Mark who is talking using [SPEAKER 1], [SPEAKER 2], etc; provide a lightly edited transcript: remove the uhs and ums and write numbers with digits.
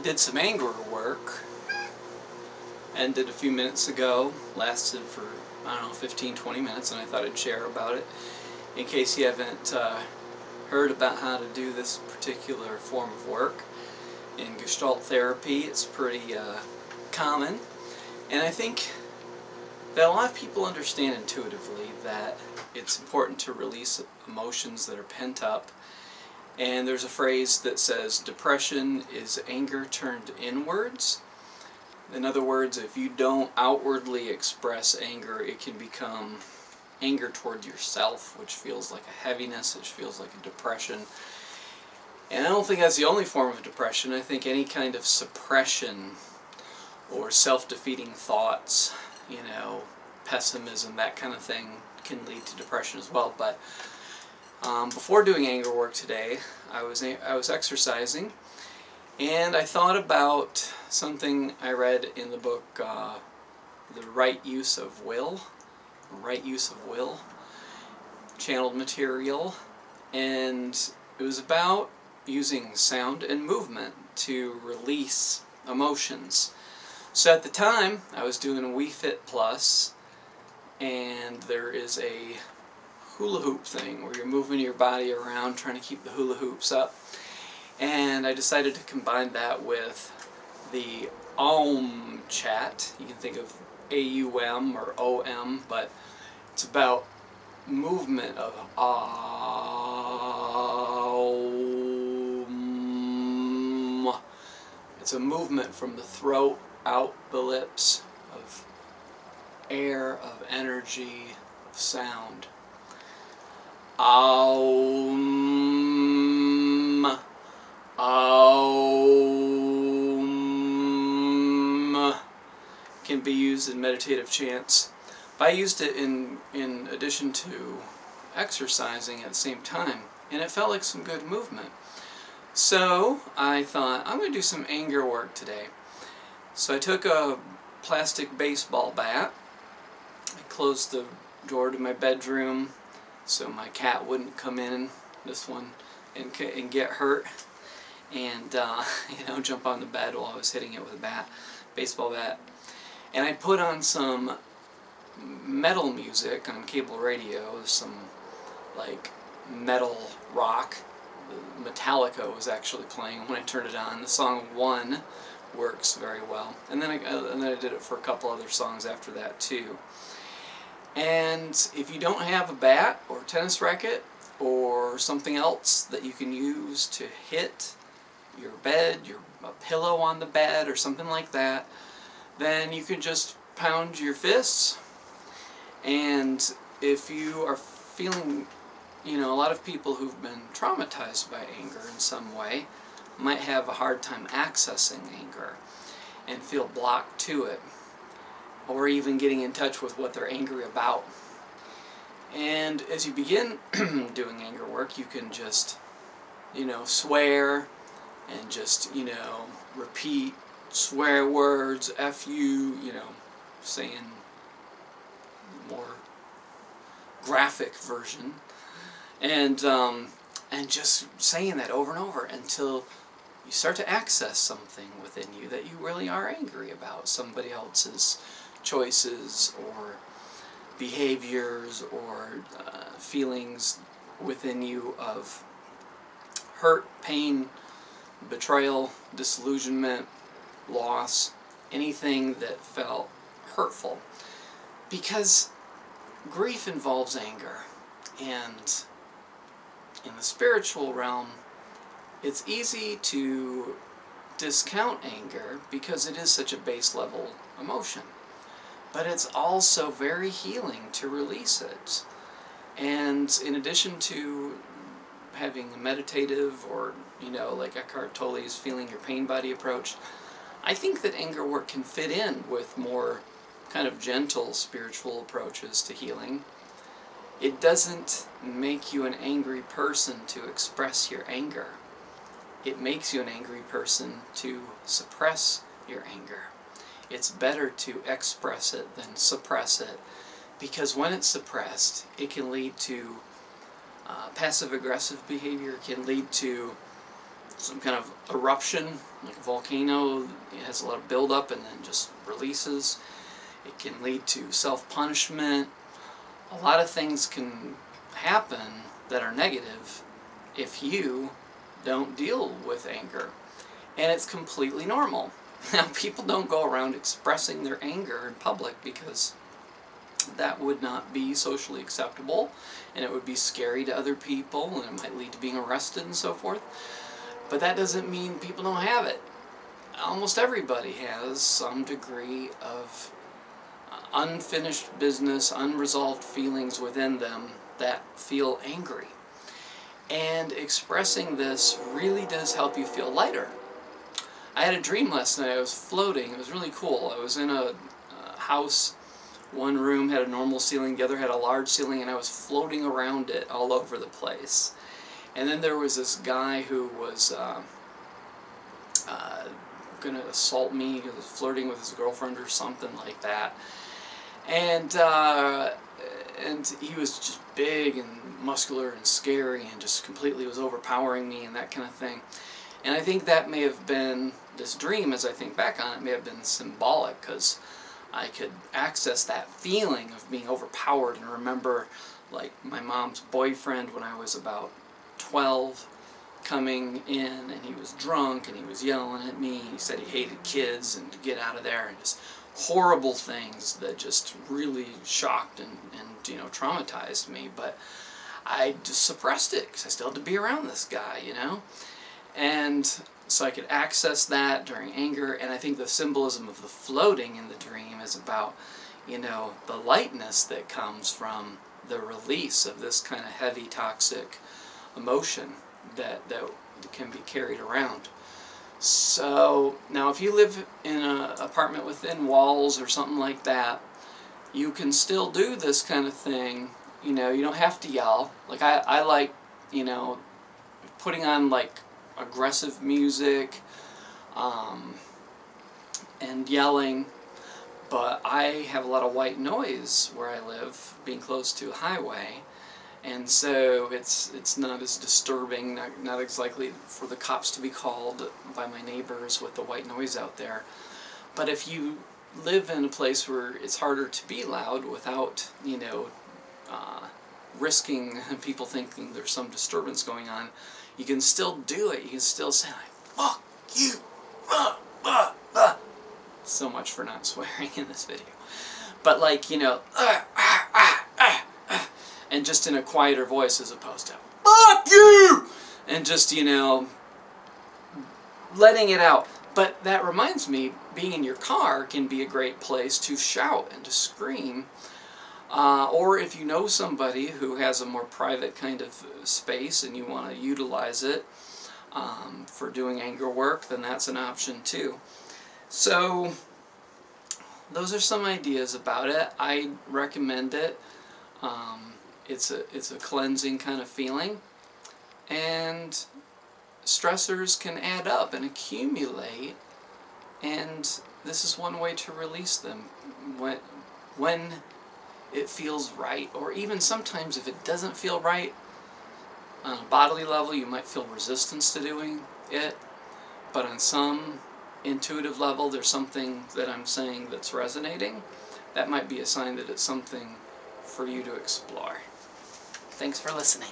[SPEAKER 1] I did some anger work, ended a few minutes ago, lasted for, I don't know, 15-20 minutes, and I thought I'd share about it in case you haven't heard about how to do this particular form of work. In Gestalt Therapy, it's pretty common, and I think that a lot of people understand intuitively that it's important to release emotions that are pent up. And there's a phrase that says depression is anger turned inwards. In other words, if you don't outwardly express anger, it can become anger toward yourself, which feels like a heaviness, which feels like a depression. And I don't think that's the only form of depression. I think any kind of suppression or self-defeating thoughts, you know, pessimism, that kind of thing can lead to depression as well. But before doing anger work today, I was exercising, and I thought about something I read in the book, The Right Use of Will, channeled material, and it was about using sound and movement to release emotions. So at the time, I was doing a Wii Fit Plus, and there is a hula hoop thing where you're moving your body around trying to keep the hula hoops up, and I decided to combine that with the Om chat. You can think of AUM or OM, but it's about movement of Om. It's a movement from the throat out the lips of air, of energy, of sound. Aum, Aum can be used in meditative chants, but I used it in addition to exercising at the same time, and it felt like some good movement. So I thought, I'm going to do some anger work today. So I took a plastic baseball bat, I closed the door to my bedroom so my cat wouldn't come in, this one, and get hurt, and you know, jump on the bed while I was hitting it with a baseball bat. And I put on some metal music on cable radio, some like metal rock. Metallica was actually playing when I turned it on. The song One works very well, and then I did it for a couple other songs after that too. And if you don't have a bat or a tennis racket or something else that you can use to hit your bed, a pillow on the bed or something like that, then you can just pound your fists. And if you are feeling, you know, a lot of people who've been traumatized by anger in some way might have a hard time accessing anger and feel blocked to it, or even getting in touch with what they're angry about. And as you begin doing anger work, you can just, you know, swear and just, you know, repeat swear words, F you, you know, saying more graphic version, and just saying that over and over until you start to access something within you that you really are angry about, somebody else's choices or behaviors or feelings within you of hurt, pain, betrayal, disillusionment, loss, anything that felt hurtful. Because grief involves anger, and in the spiritual realm, it's easy to discount anger because it is such a base level emotion. But it's also very healing to release it. And in addition to having a meditative or, you know, like Eckhart Tolle's feeling your pain body approach, I think that anger work can fit in with more kind of gentle spiritual approaches to healing. It doesn't make you an angry person to express your anger. It makes you an angry person to suppress your anger. It's better to express it than suppress it, because when it's suppressed, it can lead to passive-aggressive behavior, it can lead to some kind of eruption, like a volcano. It has a lot of buildup and then just releases. It can lead to self-punishment. A lot of things can happen that are negative if you don't deal with anger. And it's completely normal. Now, people don't go around expressing their anger in public because that would not be socially acceptable, and it would be scary to other people, and it might lead to being arrested and so forth. But that doesn't mean people don't have it. Almost everybody has some degree of unfinished business, unresolved feelings within them that feel angry. And expressing this really does help you feel lighter. I had a dream last night. I was floating. It was really cool. I was in a house. One room had a normal ceiling, the other had a large ceiling, and I was floating around it all over the place. And then there was this guy who was going to assault me. He was flirting with his girlfriend or something like that. And he was just big and muscular and scary and just completely was overpowering me and that kind of thing. And I think that may have been, this dream, as I think back on it, may have been symbolic, because I could access that feeling of being overpowered and remember, like, my mom's boyfriend when I was about 12 coming in, and he was drunk and he was yelling at me. He said he hated kids and to get out of there, and just horrible things that just really shocked and you know, traumatized me. But I just suppressed it because I still had to be around this guy, you know. And so I could access that during anger, and I think the symbolism of the floating in the dream is about, you know, the lightness that comes from the release of this kind of heavy, toxic emotion that can be carried around. So now if you live in an apartment within walls or something like that, you can still do this kind of thing. You know, you don't have to yell. Like I like, you know, putting on like aggressive music and yelling, but I have a lot of white noise where I live, being close to a highway, and so it's not as disturbing, not as likely for the cops to be called by my neighbors with the white noise out there. But if you live in a place where it's harder to be loud without, you know, risking people thinking there's some disturbance going on, you can still do it. You can still say, like, fuck you, So much for not swearing in this video. But like, you know, and just in a quieter voice as opposed to, fuck you! And just, you know, letting it out. But that reminds me, being in your car can be a great place to shout and to scream. Or if you know somebody who has a more private kind of space and you want to utilize it for doing anger work, then that's an option too. So those are some ideas about it. I recommend it. It's a cleansing kind of feeling, and stressors can add up and accumulate, and this is one way to release them when it feels right, or even sometimes if it doesn't feel right on a bodily level. You might feel resistance to doing it, but on some intuitive level there's something that I'm saying that's resonating. That might be a sign that it's something for you to explore. Thanks for listening.